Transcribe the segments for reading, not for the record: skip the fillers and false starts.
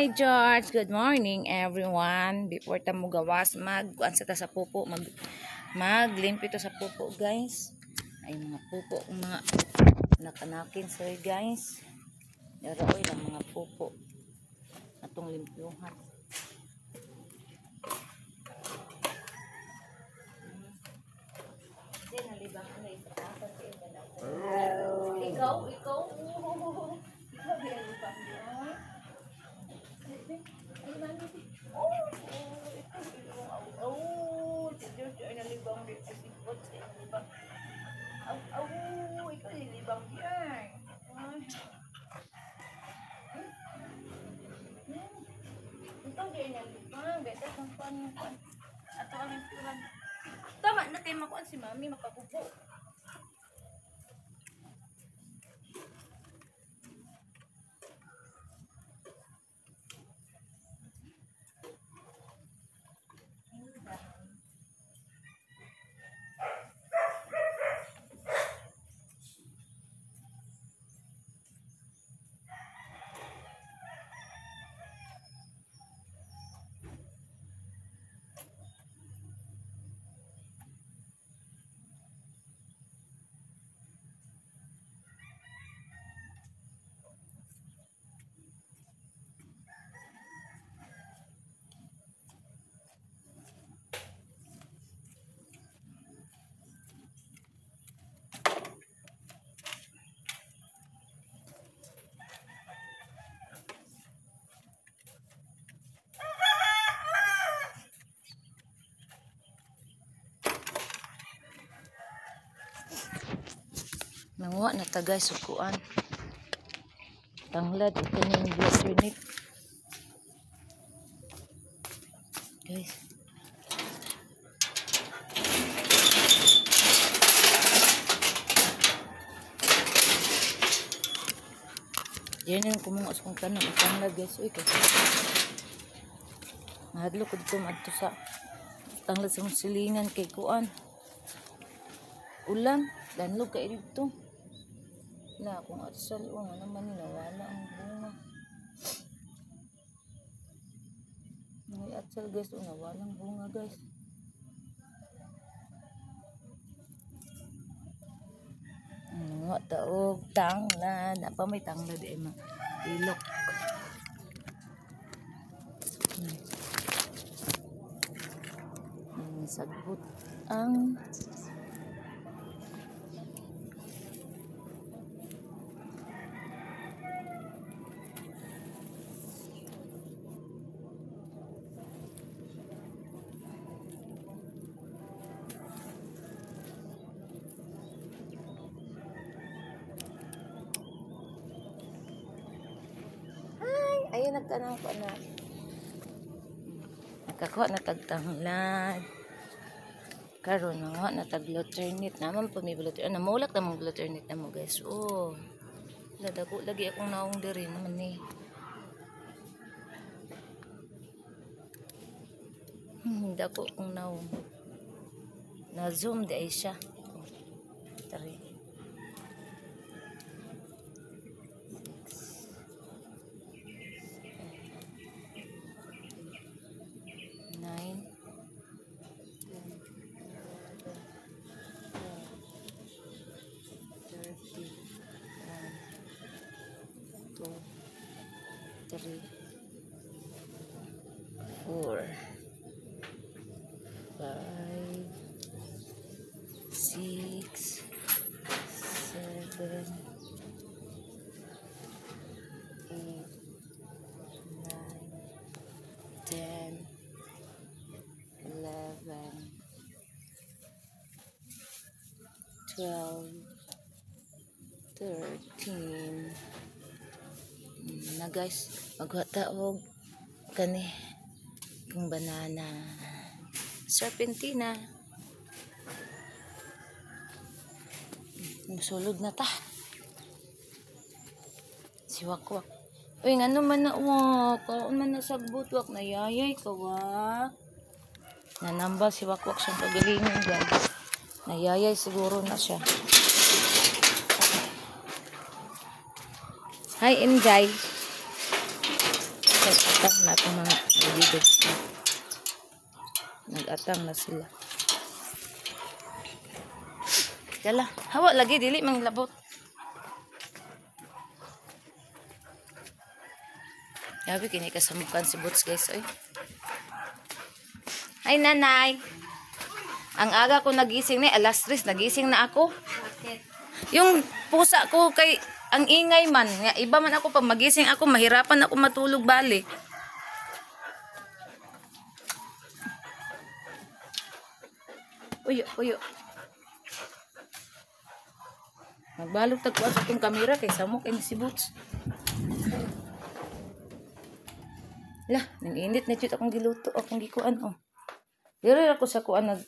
Hi George, good morning everyone. Before ta mo gawas magkuan sa ta sa pupo, maglimpyo to sa pupo guys. Ay mga pupo mga nakanakin sir guys. Yara oy lang mga pupo. Atong limpyuhan. Ikaw. Ikaw nilibang yan. Ikaw din nilibang. Beto kung pan. Ato ang limpyuhan. Tama na kayo makuan si mami makabubo. Nanguha na ta guys sukuan. Tanglad ito na yung blood unit. Guys. Yan yung kumunga sa kong tanong. Tanglad guys. Uy kasi. Mahadlo ko dito madto sa tanglad sa silingan kay kuan. Ulan. Danlog kayo dito. Na kung atsal o nga naman nawala ang bunga. May atsal guys o nawala ang bunga guys. Nga taog tanglad. Apa may tanglad ay ilok. Sagbot ang ayun nagtanong ko na. Nakakuha na tagtanglad. Karon nga na tag-alternate naman pa may alternate. Namulak na mong alternate na mo guys. Oh. Ladago lagi akong naong diri naman ni. Dako akong naong. Na zoom di ay siya. Tari. Three, 4, 5, 6, 7, 8, 9, 10, 11, 12, 13. Na guys, magwata og kani kung banana serpentina. Musulod na ta. Si wakwak. Uy, ngano man na wak. Kaon man na sagbot wak na yayay ka wak. Nanambal si wakwak siyang kagalingan guys. Nayayay siguro na siya. Hi, Injay. Nag-atang na itong mga nagidog. Nag-atang na sila. Dala, hawa lagi, dili mang labot. Gabi, kini kasamukan si Boots guys. Oy. Ay, nanay. Ang aga ko nagising na, alas 3, nagising na ako. Yung pusa ko kay, ang ingay man. Iba man ako, pag magising ako, mahirapan ako matulog balik. Uyo, uyo. Magbalog tagpuan sa itong kamera kay samok ini si Boots. Lah, nang init na dito akong giluto, akong gikuan oh. Diri ako sa kuan nag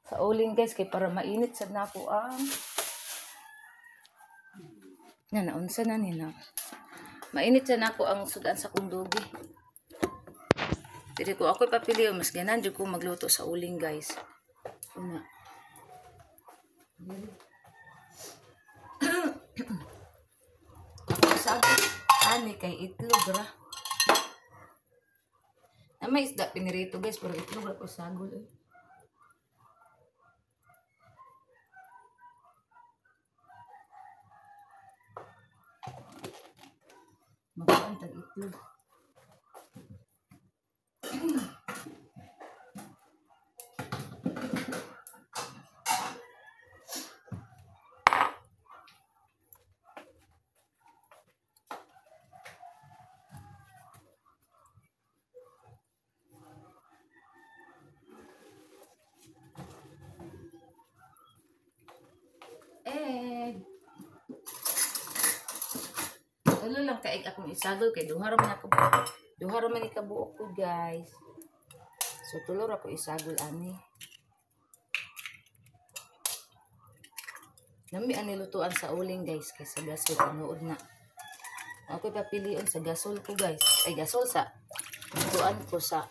sa uling guys kay para mainit sad nako ang naunsa na nina. Mainit sa nako ang sudan sa kong dugi. Diri ko ako papili mas ganan jud ko magluto sa uling guys. Una. Ako sabi, ani kay itlog ra. Na may isda pinirito guys, pero itlog ra ko sagol eh. Magpantag itlog. Tulo lang kaig akong isagol kay duha ra man ikabuok ko guys. So tulo ra ko isagol ani. Nami ani lutuan sa uling guys kay sa gasol tinuod na. Ako papilion sa gasol ko guys. Ay gasol sa lutuan ko sa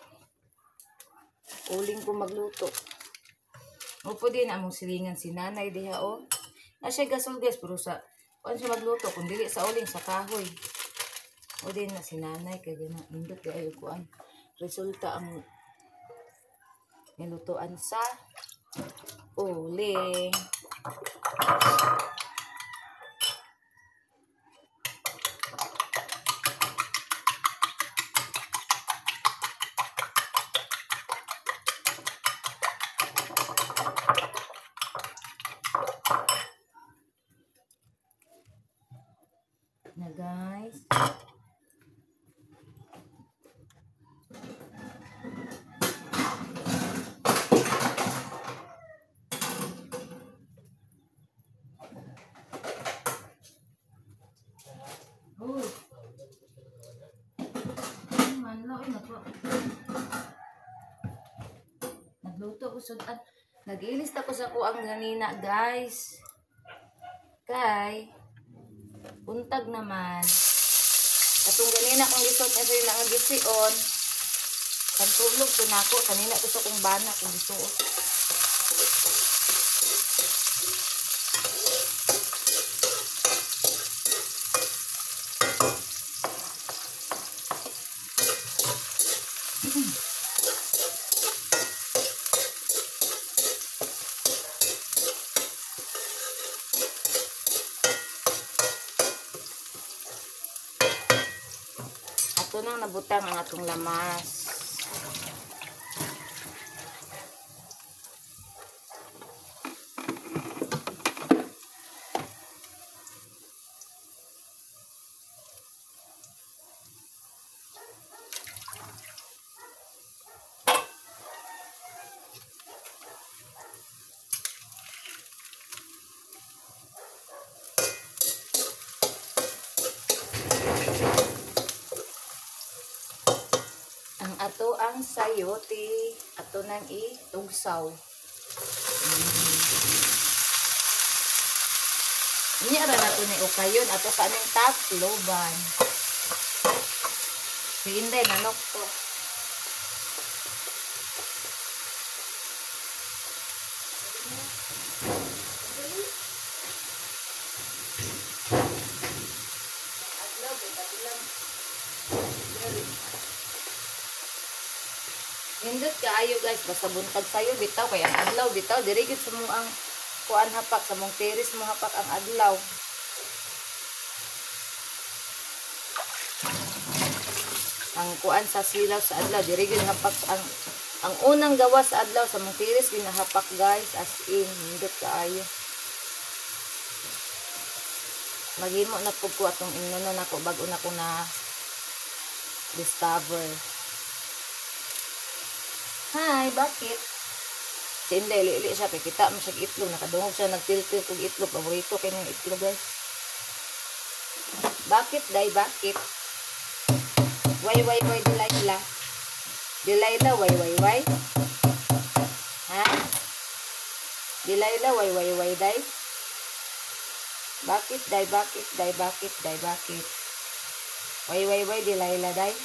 uling ko magluto. Upo din among silingan si nanay diha o. Na siya gasol guys pero sa kuan siya magluto kung dili sa uling sa kahoy. O din na si nanay kay gina indot di ayo kuan. Resulta ang nilutuan sa uling. Na guys. Nagluto ko sudan. Nag-ilis ako sa kuang ganina guys. Kay untag naman. Katong ganina kung gisot na sa'yo nangagisiyon. Kantulog to na ako. Kanina ko sa kong bana kung gisuot. Ito nang nabutang ang atong lamas. Ato ang sayote, ato nang itugsaw. Ini ara nato ni ukayon, ato kaning taploban. Hinday nanok to. Indot kaayo guys, basta buntag sayo bitaw kay ang adlaw bitaw diri gyud sa mo ang kuan hapak sa mong teres mo hapak ang adlaw. Ang kuan sa silaw sa adlaw diri gyud hapak ang unang gawa sa adlaw sa mong teres ginahapak guys, as in indot kaayo. Maghimo na pud ko atong innono nako bag-o na ko na discover. Hi, bakit? Si Inday, li siya. Kaya kita mo siya itlog. Nakadungog siya. Nagtil-til kong itlog. Paborito kayo ng itlog, guys. Bakit, Day? Bakit? Why, Delilah? Delilah, why? Ha? Delilah, why, Day? Bakit, Day? Bakit? Why, Delilah, Day?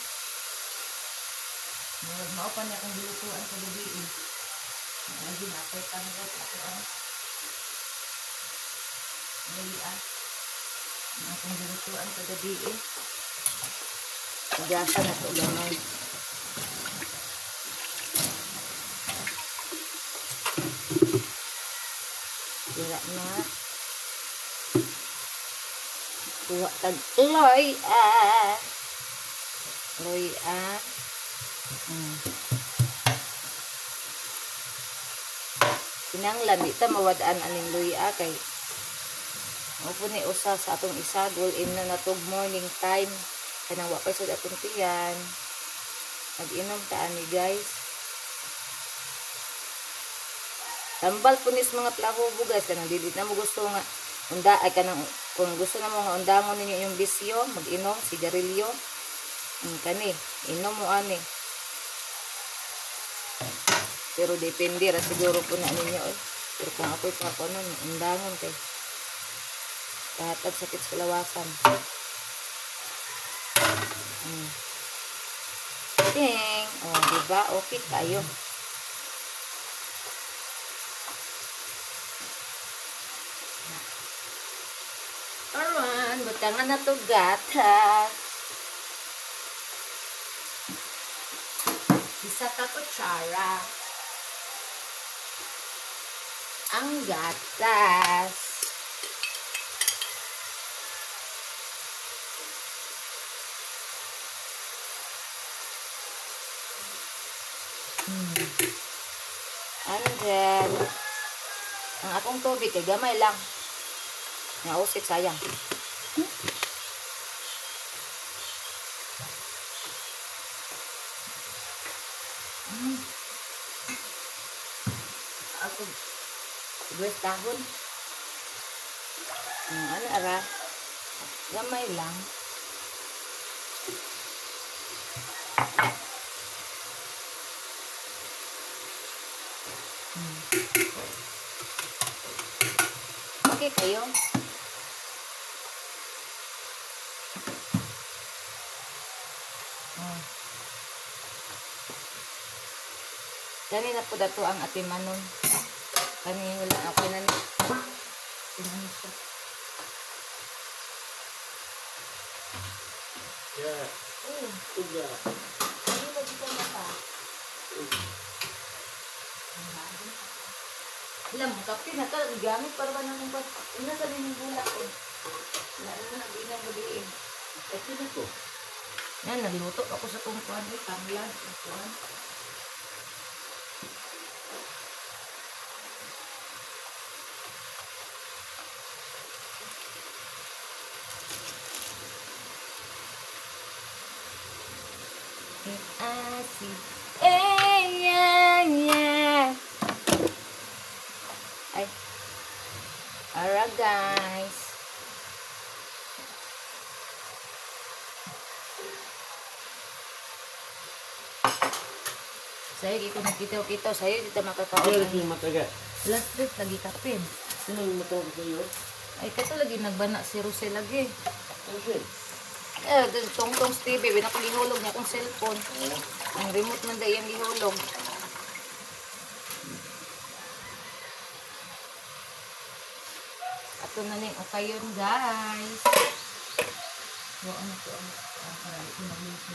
Maupan niya kung dilutuan sa gabi eh. Lagi napay tanggap ako ang nalian. Kung dilutuan sa gabi eh. Nagyasa na ito gamay. Tira na. Tuwa tag loy ah. Loy ah. Kinanglan di ta mawadaan aning luya kay opo ni usa sa atong isagol in na natog morning time kanang wa pa sad atong tiyan nag-inom ta ani guys. Tambal punis mga plahubo guys kanang dili na mo gusto nga unda ay kanang kung gusto na mo nga undangon ninyo yung bisyo mag-inom sigarilyo kani inom mo ani. Pero depende ra siguro po na ninyo eh. Pero kung ako'y pa nun, undangon kay kahatag sakit sa lawasan. Ting! O, diba? Okay kayo. Aran, butangan na to gatas. Isa ka kutsara. Ang gatas. And then, ang akong tubig, kay gamay lang. Nausit, sayang. Ako, siguro tahon. Ano ara? Gamay lang. Okay kayo? Kanina po dato ang atimanon. Kanina wala ako na ni. Yeah. Uga. Hindi mo dito mata. Alam mo, kape na ka. Gamit para ba naman ba? Una sa rin yung bulak ko. Ano na, hindi na gabiin. Ito na to. Yan, nagluto ako sa tungkuan. Tamlan. Tungkuan. Asik. Yeah. Ay. Alright, guys. Saya kung nagkitaw-kitaw, sa'yo dito makakaon. Ano yung mataga? Last week, lagi kapin. Sino yung mataga sa'yo? Ay, kato lagi nagbana si Rosel lagi. Ano siya? Tong Stevie, binakagihulog niya akong cellphone. Ang remote man dahil yung gihulog. Ato na ning okay yun, guys. Ano to? Marami ko nagluto.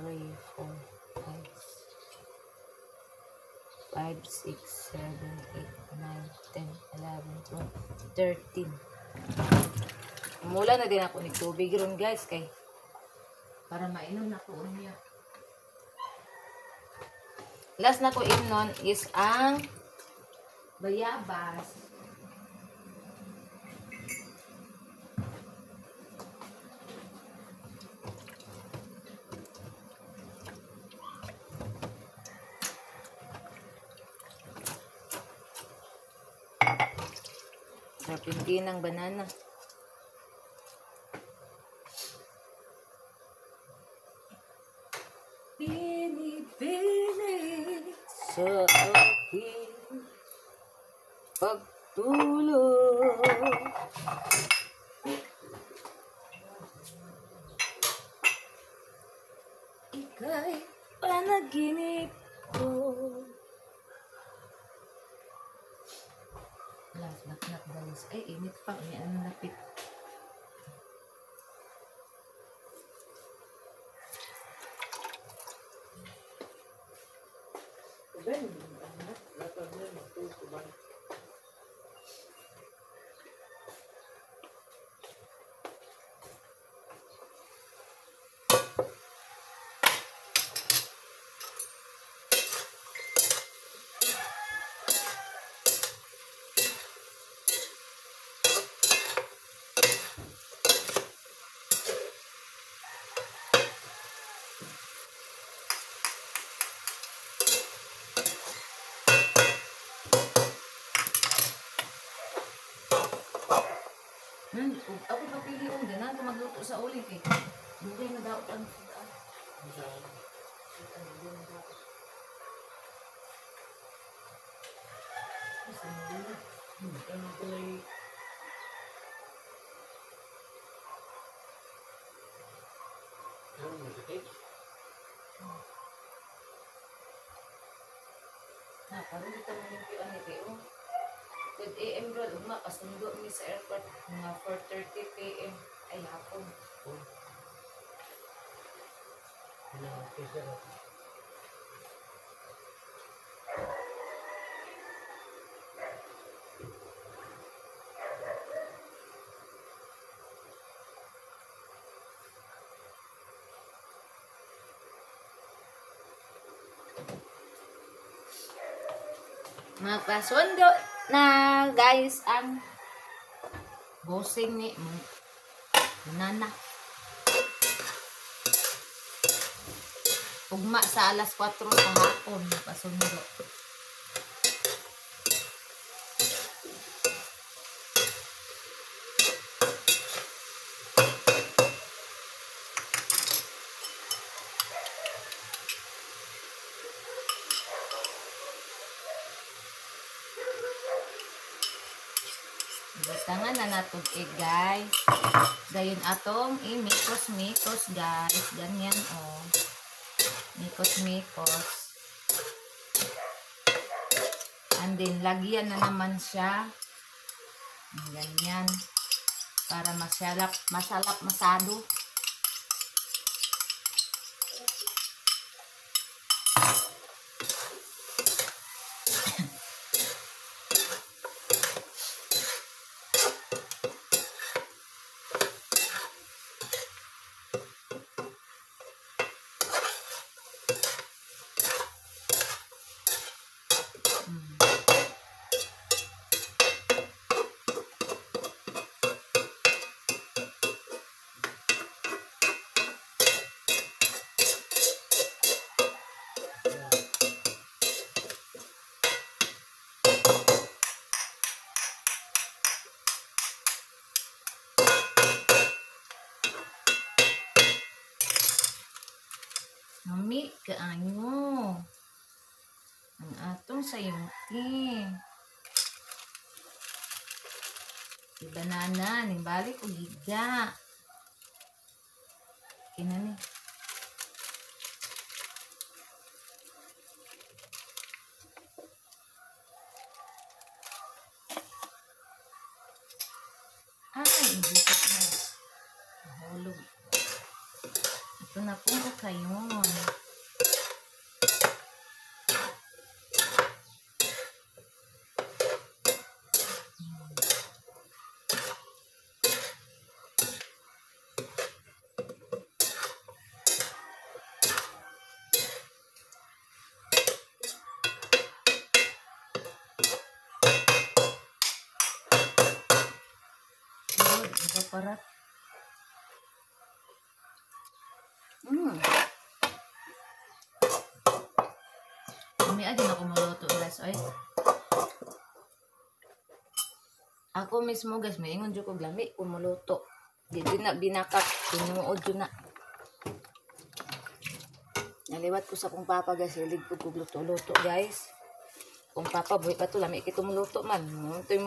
3, 4, 5, 6, 7, 8, 9, 10, 11, 12, 13. Mula na din ako ni tubig ron guys kay para mainom na ko niya. Last na ko imnon is ang bayabas. Sarap yung ng banana. Binibinig sa aking pagtulog. Ika'y panaginip ko. Nak guys. Ay, init pa. May ano napit. Ako papili yung ganan kung magluto sa uling eh. Dugay na daw ang Ano ko na yung ano masakit? Parang dito mo yung piwan ni Teo. 10 a.m. bro, pasundo mi sa airport mga 4:30 p.m. ay hapon. Oh. Kisa ko. Magpasundo na guys ang bossing ni Nana. Ugma sa alas 4 sa hapon pasundo. Bastangan na natog guys. Dayon atong i-mikos guys. Ganyan oh. Mikos. And then lagyan na naman siya. Ganyan. Para masalap masado. Mami, kaanyo. Ang atong sayungti. Si banana, nimbalik o giga. Kinani. Ay, hindi ko na. Mahulog. Ito na po kayon. Ito para. Kami din ako maluto guys. Ay. Ako mismo guys, may ingon ko lami kung maluto. Di na binakak, tinuod yun na. Naliwat ko sa kong papa guys, hilig ko luto-luto guys. Kung papa, buhay pa to, lami kito maluto man. Ito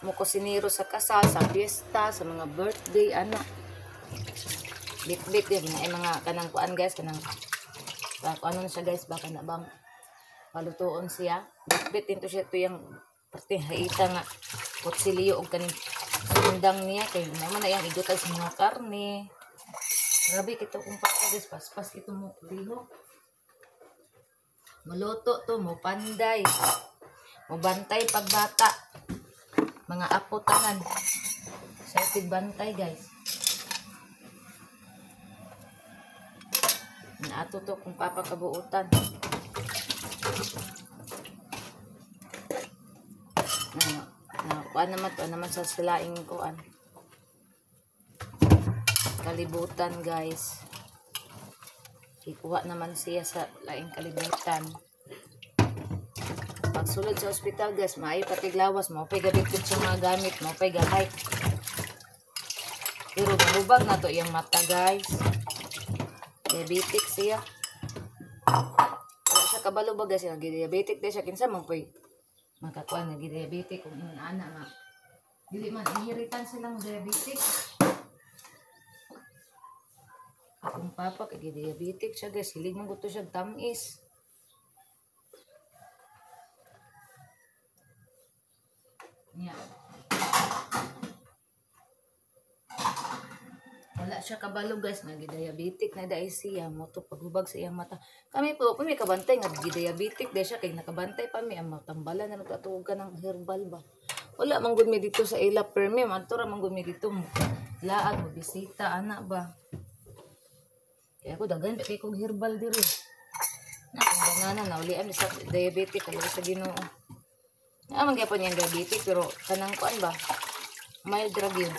mo kusinero sa kasal, sa fiesta, sa mga birthday, anak. Bit-bit yun, na mga kanang kuan guys, kanang ano na siya guys, baka na bang palutuon siya. Bit-bit din to siya, ito yung parte haita nga kutsilyo o kaning sundang niya, kaya naman na yung igutal sa mga karne. Grabe kito kung papa guys, paspas kito mo liho. Maluto to, mo panday, mo bantay pagbata, mga apo tanan. Sa bantay guys. Naato to kung papa kabuutan. Kuan naman to, naman sa silaing kuan. Kalibutan guys. Ikuha naman siya sa laing kalibutan. Pagsulod sa ospital guys, maayo patiglawas, maupay gabitid sa mga gamit, maupay gahay. Pero nalubag na to yung mata guys. Diabetic siya. Wala sa kabalo ba guys, nag-diabetic din siya. Kinsa man po'y makakuha nag-diabetic kung ingon ana nga. Dili man, inheritan silang diabetic. Akong papa, kay diabetic siya guys. Hilig mong gusto siya tamis. Yeah. Wala siya kabalo guys, nag-diabetic na dahil siya. Moto paghubag sa iyang mata. Kami po may kabantay nga diabetic dahil siya. Kaya nakabantay pa mi. Ang matambala na nagkatuog ka ng herbal ba. Wala manggod mi dito sa ila perme. Mantura manggod mi dito. Laag, mabisita, anak ba. Kaya ako dagan, kaya kong herbal diri. Kung ganganan, naulian sa diabetic. Kaya sa Ginoo. Naman kaya po niyang diabetic. Pero kanang kuan ba? May drug yun.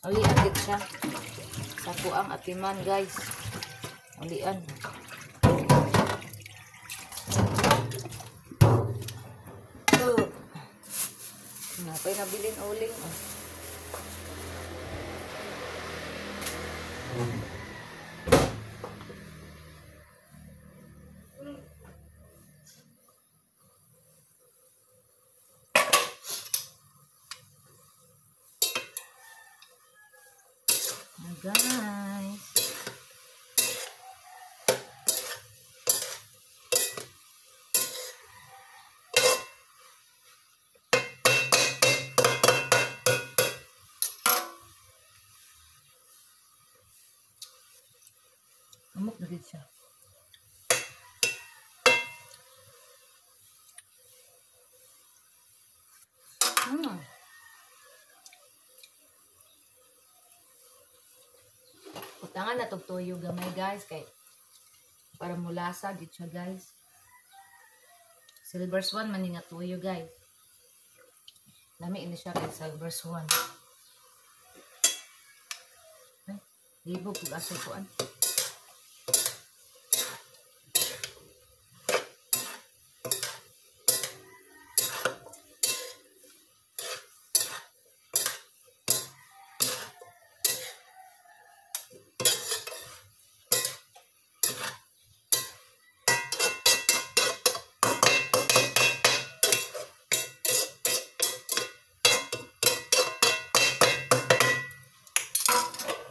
Ulian dit siya. Sa kuang atiman guys. Ulian. Napay nabilin uling. Guys. Amok na din siya. Utangan na itong tuyo gamay guys. Kay para mulasa dito siya guys. Silver Swan man nga tuyo guys. Lami ini siya kay Silver Swan. Ay, libog kung aso kuan.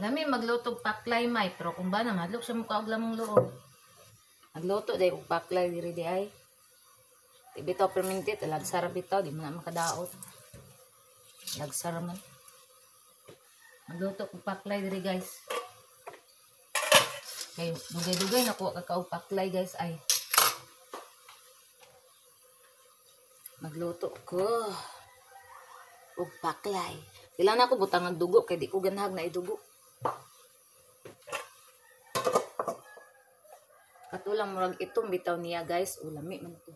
Lami magluto paklay may, pero kung ba na madlok sa mukha og lamang loob. Magluto day og paklay diri di ay. Di bitaw permintit, lagsara bitaw, di mo na makadaot. Lagsara man. Magluto og paklay diri guys. Kay dugay-dugay na ko kakaog paklay guys ay. Magluto ko og paklay. Kailangan ako butang ng dugo kay di ko ganahag na idugo. Katulang murag itong bitaw niya guys. Ulami man ito.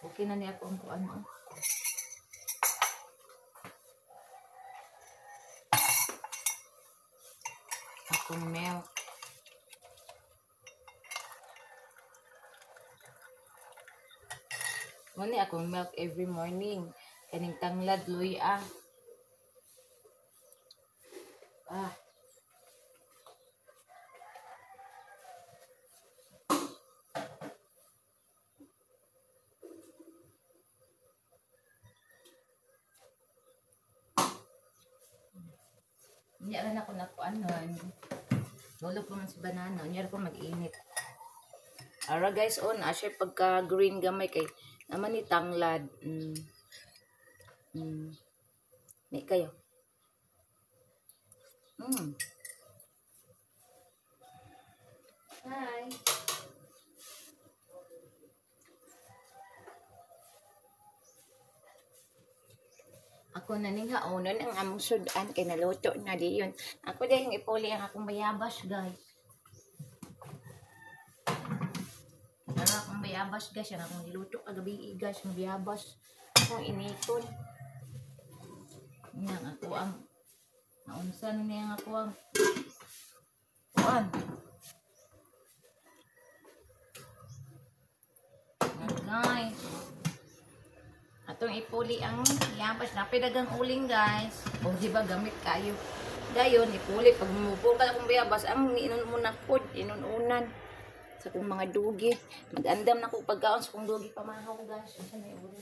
Okay na niya kung ano. Akong milk. Muni akong milk every morning. Kaning tanglad luya. Hindi rin ako nakuanon. Lolo po man si banana. Hindi ko mag-init. Ara guys, asya pagka green gamay kay naman ni tanglad. May kayo. Hi. Ako na ning haonon ang among sudan kay naluto na diyon. Ako dahil ipuli ang akong bayabas guys. Pero akong bayabas guys, ang akong niluto kagabi guys, ang bayabas. Akong initon. Yan ako ang naunsan niya ako ang kuan. Guys. Atong ipuli ang yabas. Napidagang uling guys. O diba gamit kayo. Dayon, ipuli. Pag mumupo ka akong bayabas, ang inon mo na pod, inununan. Sa kong mga dugi. Mag-andam na ko pagkaon sa kong dugi pamahaw, guys. Ano na yung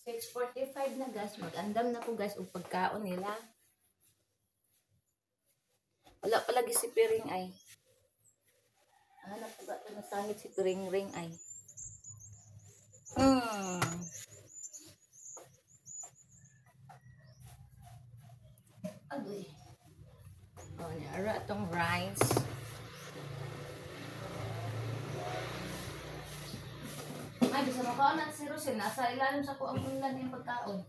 6:45 na, guys. Mag-andam na ko, guys, og pagkaon nila. Wala palagi si Piring ay. Hanap ko ba ito nasangit si Piring Ring ay. Agoy. Oh, niara itong rice. Ay, bisa makaon na si Rosel. Nasa ilalim sa kuang ulan yung pagkaon.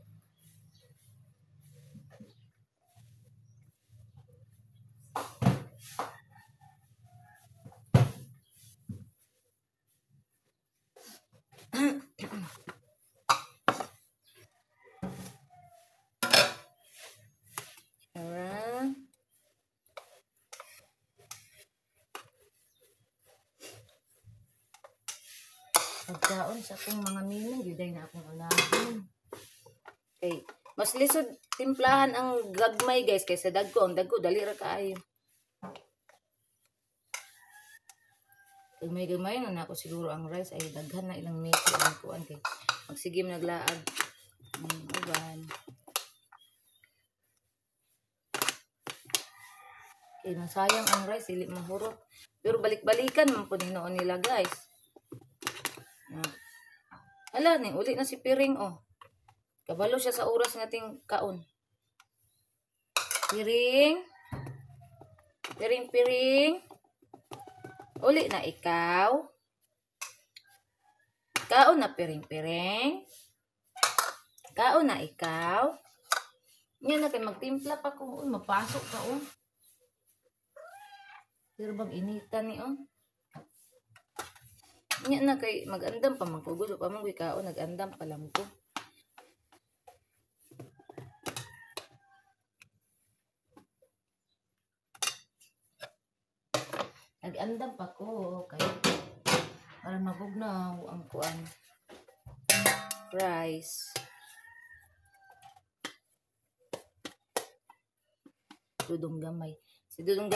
Niara. Pagkaon sa akong mga minong, yuday na akong unagin. Okay. Mas lisod timplahan ang gagmay, guys, kaysa dagko. Ang dagko, dali ra kaayo. Gagmay-gagmay na ako siguro ang rice ay daghan na ilang mesa ang kuan kay magsigim naglaag. Uban. Kay masayang ang rice, dili mahurot. Pero balik-balikan man po noon nila, guys. Hala, ni uli na si Piring, oh. Kabalo siya sa oras nating kaon. Piring. Piring, Piring. Uli na ikaw. Kaon na, Piring, Piring. Kaon na ikaw. Yan na kay magtimpla pa ko. Uy, mapasok ka, oh. Pero bang initan ni, oh. Yan na kay mag-andam pa man ko. Gusto pa man ko ikaw, nag-andam pa lang ko. Nag-andam pa ko. Kay para mabugnaw ang kuan. Rice. Dudong gamay. Si Dudong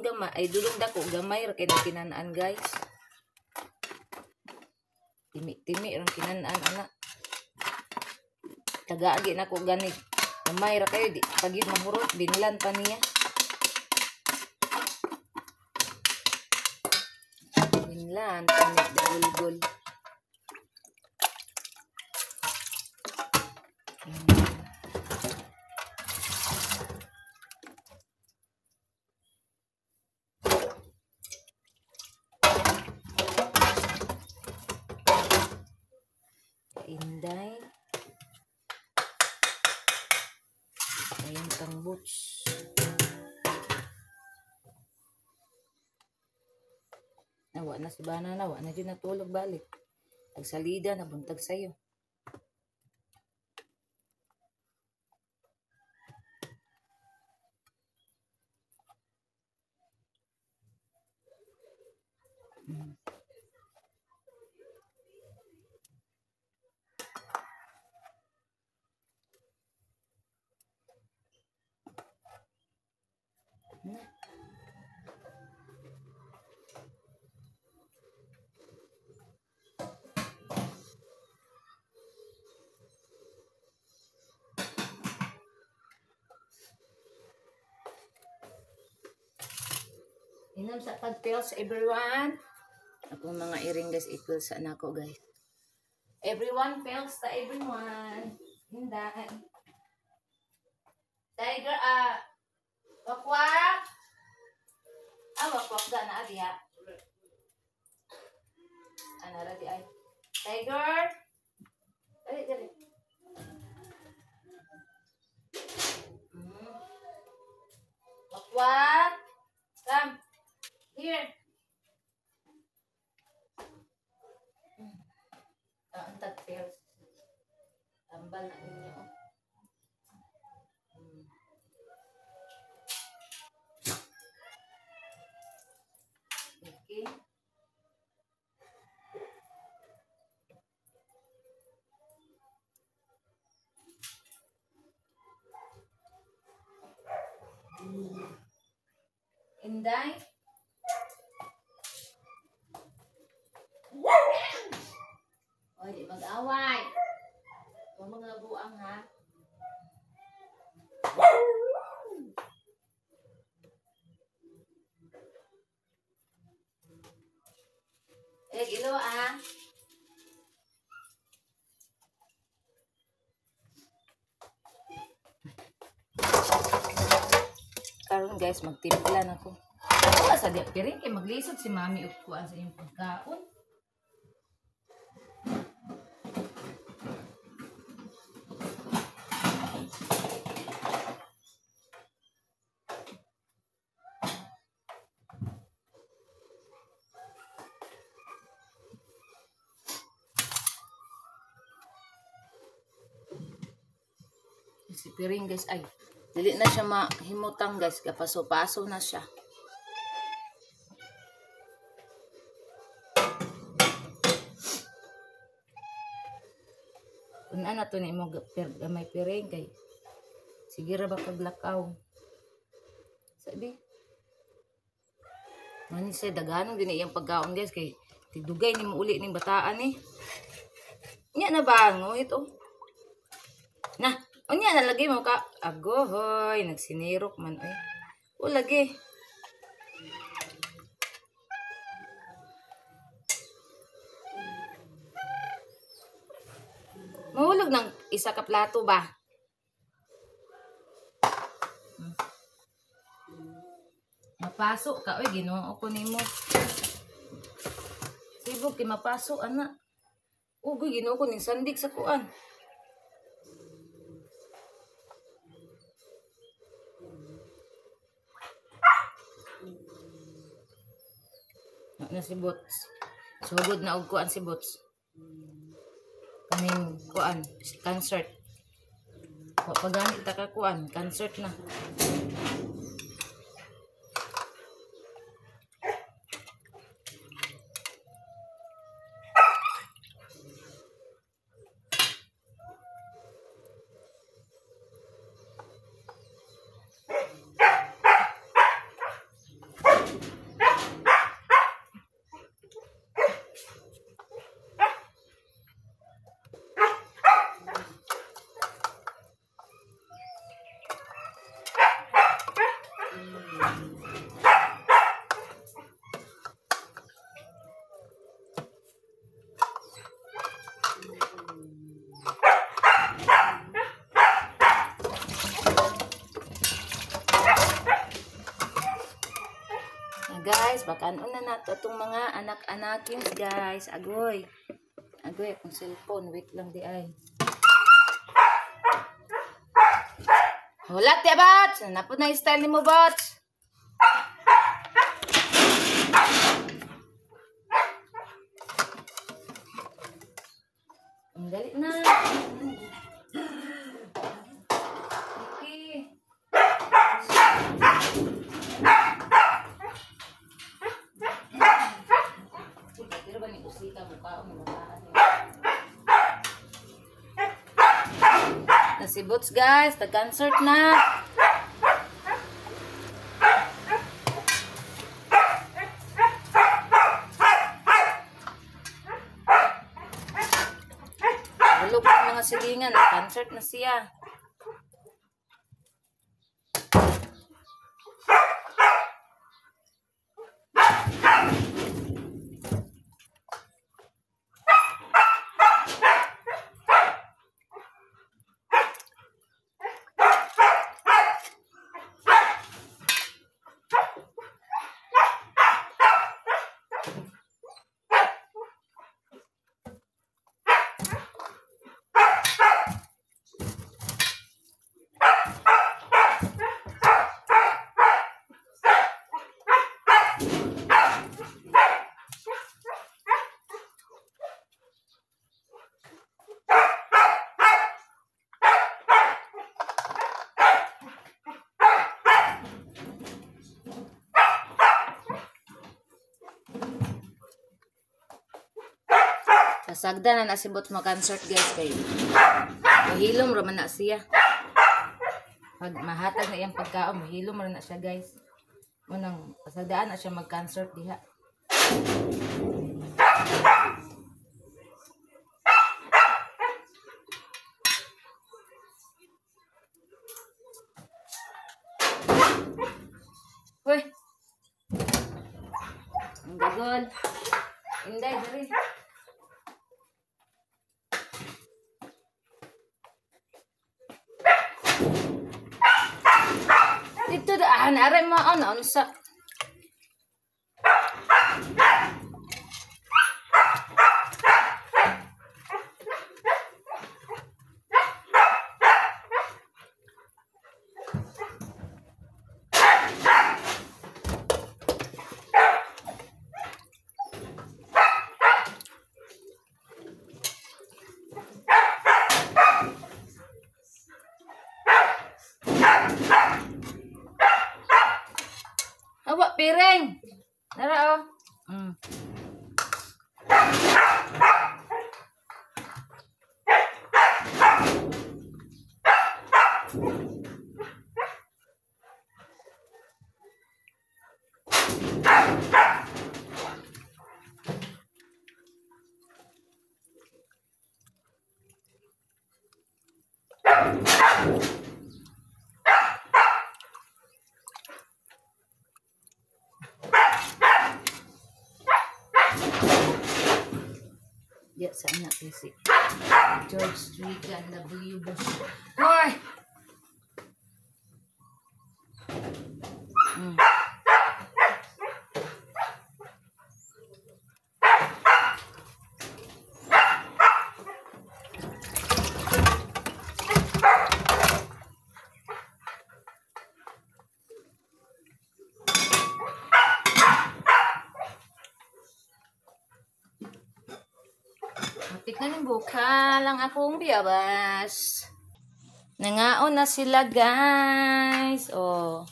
gamay ay Dudong dako gamay ra kay kinanaan, guys. Timi ron kinanaan ana. Tagaagi na ko ganit. Gamay ra kayo di pagid mahurot binlan pa niya. Binlan panit dagulgol. Inday. Ayan kang boots. Nawa na si Bana, nawa na dyan natulog balik. Nagsalida, nabuntag sa'yo. Inom sa pag-pills, everyone. Ako mga iring, guys, i-pills sa anak ko, guys. Everyone, pills sa everyone. Hinday. Tiger, wakwak. Wakwak ga na, adi, ha? Ano, adi, ay. Tiger. Dali, dali. Wakwak. Come. Here. Ang tag-pills. Tambal na ninyo. Okay. Inday. Oy, di mag-away. Huwag mga buang ha. Ilo ah. Karon guys, magtimpla na ko. Wala sa diya piring kay maglisod si mami ug kuan sa iyong pagkaon. Si piring guys ay dili na siya mahimutang guys, kapaso-paso na siya. Kung ano to ni mo may piring kay sige ra ba kaglakaw. Sabi. Mani say daghanong din iyang pagkaon guys kay tigdugay ni mo uli ning bataan ni. Nya na bango ito. Na, unya nalagay mo ka. Agohoy, nagsinirok man ay. O lagi. Mahulog ng isa ka plato ba? Mapasok ka. Uy, ginoo ko nimo. Sibog kay mapasok, anak. Ugoy, ginoo ko ning sandig sa kuan. Na si Bots. Sugod na og kuan si Bots. Kaning kuan, concert. Pagani ta ka kuan, concert na. Guys, bakan na nato itong mga anak-anakins guys. Agoy. Agoy, akong cellphone. Wait lang di ay. Hulat ya, Bots! Napod na yung style ni mo, Bots. Ang dali na. Okay. Na si Bots guys, tag-concert na. Hulog ang mga silingan, concert na siya. Kasagda na nasibot mo concert guys kayo. Mahilom raman na siya. Pag mahatag na iyang pagkaon, mahilo mo rin na siya guys. Unang pasadaan na siya mag-concert diha. Uy! Ang gagol. Inday, dari. Dito daan, aray mo, ano sa... Awa, piring! Nara, oh. Diya sa anak kasi George Strigan W. Bush. Hoy! Tignan mo buka lang akong biyabas. Nangaon na sila guys. Oh.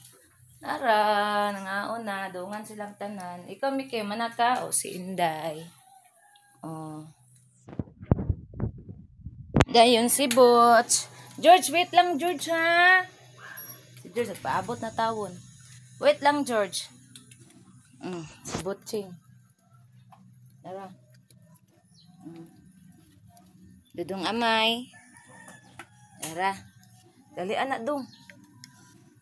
Tara, nangaon na. Dungan silang tanan. Ikaw Miki, manaka o si Inday. Oh. Dayon si Butch. George, wait lang George ha. Si George, nagpaabot na tawon. Wait lang George. Si Butching. Tara. Dudong amay. Tara. Dali anak dong.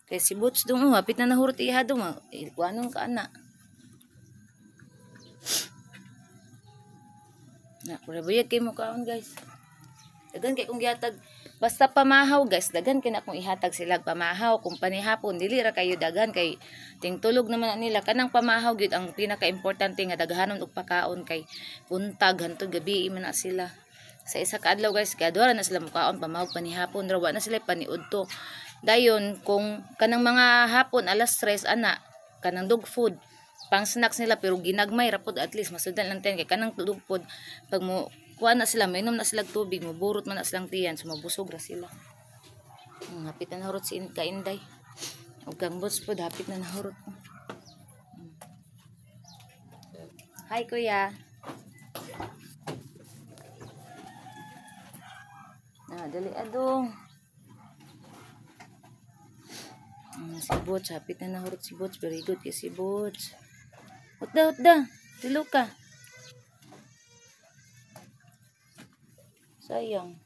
Kaya si Butch dong. Hapit na nahurot iha dong. Ikuanon ka anak. Na, kurabuyag kayo mo kaon guys. Dagan kay kung gihatag. Basta pamahaw guys. Dagan kay na kung ihatag sila pamahaw. Kung panihapon. Dili ra kayo dagan kay tingtulog naman na nila. Kanang pamahaw gyud ang pinaka-importante nga daghanon og pakaon kay buntag hantod gabi man na sila. Sa isa ka adlaw guys, kadwara na sila mukaon pamahog panihapon, rawa na sila paniudto. Dayon kung kanang mga hapon alas 3 ana, kanang dog food, pang snacks nila pero ginagmay rapod at least masudan lang tayo kay kanang dog food pag mo kuha na sila, mainom na sila tubig, maburot man na silang tiyan, sumabusog ra sila. Hapit na nahurot si Inday. Ug kang Butch pod hapit na nahurot. Hi kuya. Dali adong. Si Butch, hapit na nahurot si Butch. Very good kay si Butch. Utda. Tilo ka. Sayang.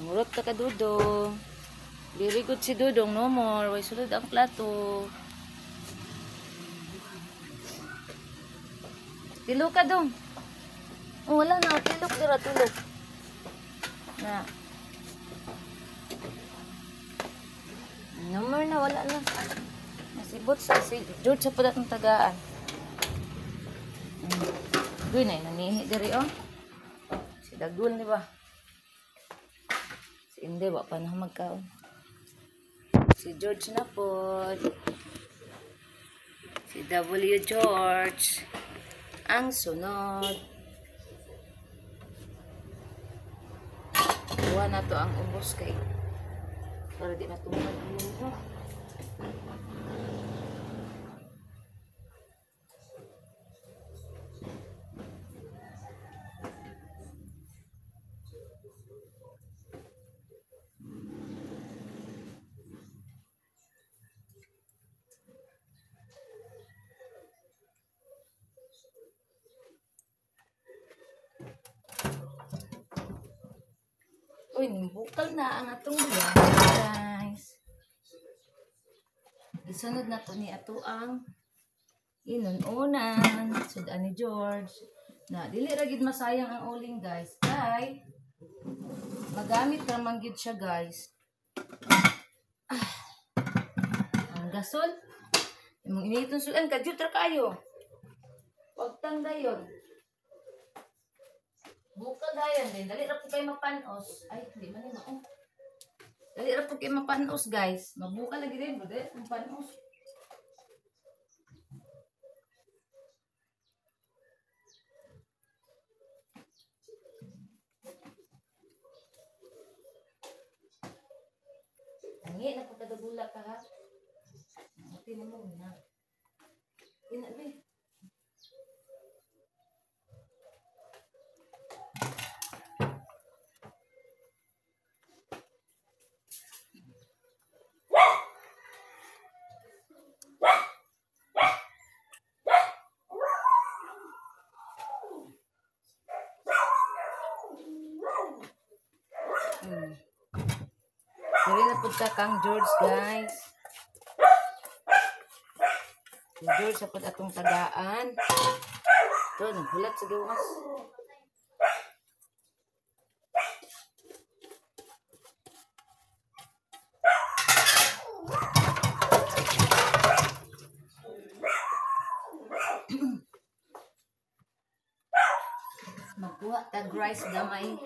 Murot ka ka Dudong. Very good si Dudong. No more. Way sulod ang plato. Tilo ka dong. Oh, wala na. Tilok dira. Tulog. Na. No more na. Wala na. Nasibot sa si George sa padat ng tagaan. Doon na. Nanihi diri oh. Si Dagul di ba? Hindi, wak pa na magkaon. Si George na po. Si W. George. Ang sunod. Kuha na to ang ubos kay para di matungkad dito. Uy, nimbukal na ang atong buwan, guys. Isunod na to ni ato ang inununan. Sudan ni George. Na, dili ra gid masayang ang uling, guys. Kay, magamit naman gid siya, guys. Ang gasol. Imong initong sudan, kadyot ra kayo. Huwag tang dayon. Bukal dayon din. Dali ra po kayo mapanos. Ay, hindi man yun ako. Dali ra po kayo mapanos, guys. Mabukal lagi din. Dali, mapanos. Nangi, napagkadagula ka ha. Tinan mo na. Tinan mo. Dili na pud kang George, guys. Si George sa pud atong tagaan. Ito, naghulat sa gawas. Magkuha tag rice gamay.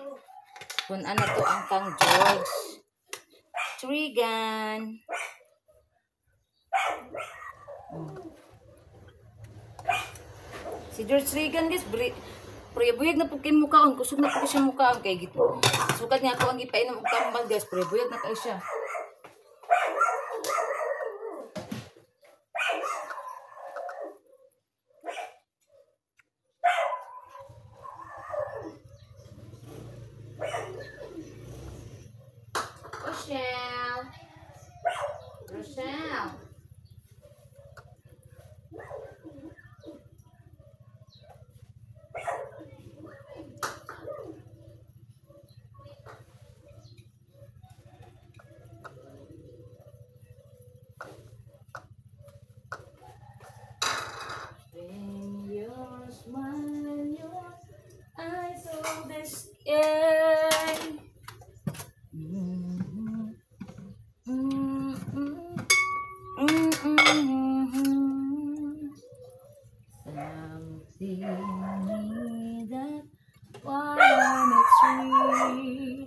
Kung ano to ang kang George. Trigan. Si George Trigan, guys, prebuyag na po kayo mukhaon. Kusog na po siya mukhaon. Kaya gito. Sukat niya ako ang ipainom og tambal, guys. Prebuyag na kayo siya. Rochelle. Rochelle. When your smile, your eyes of the sky. Something in that one tree.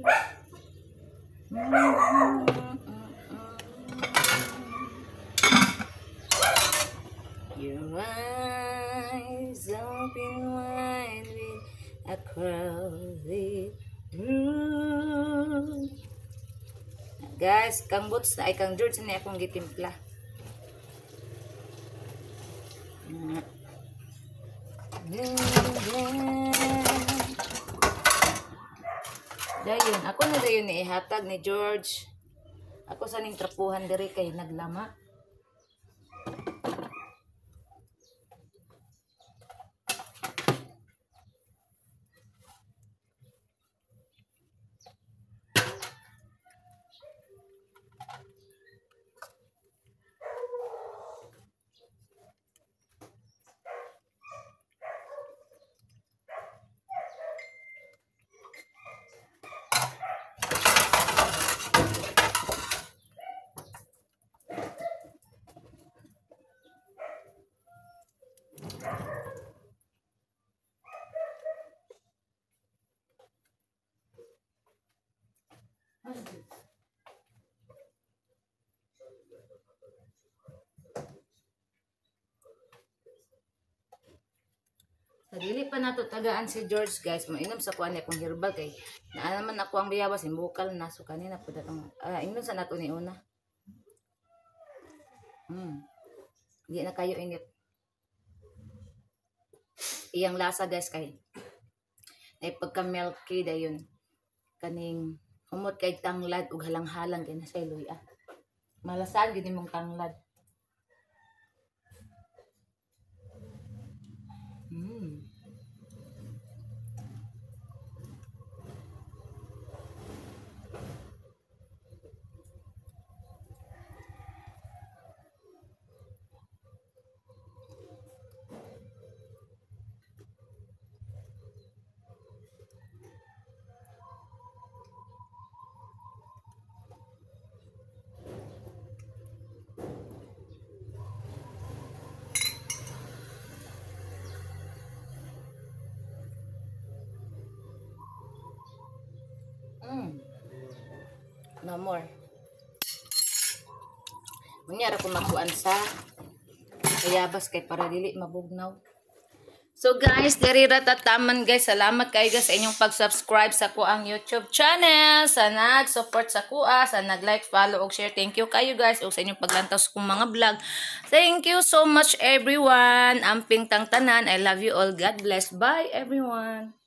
Your eyes open wide with a crowded room. Guys, kang boots na ay kang George na akong gitimpla. Dayon, ako na dayon ni ihatag ni George. Ako sa ning trapuhan diri kay naglama. Sa Dili pa nato tagaan si George guys, mainom sa kuan niya kung herbal kay naa naman ako ang biyabas imbukal na so kanina pud atong ingnon sa nato ni una. Di na kayo init. Iyang lasa guys kay ay pagka milky dayon kaning humot kay tanglad ug halang-halang kay na say luya. Malasan gid imong tanglad. No more. Munyara ko makuan sa kayabas kay para dili mabugnaw. So guys, diri ra tataman guys. Salamat kayo guys sa inyong pag-subscribe sa kuang YouTube channel, sa nag-support sa kuha, sa nag-like, follow ug share. Thank you kayo guys ug sa inyong paglantaw sa kong mga vlog. Thank you so much everyone. Amping tang tanan. I love you all. God bless. Bye everyone.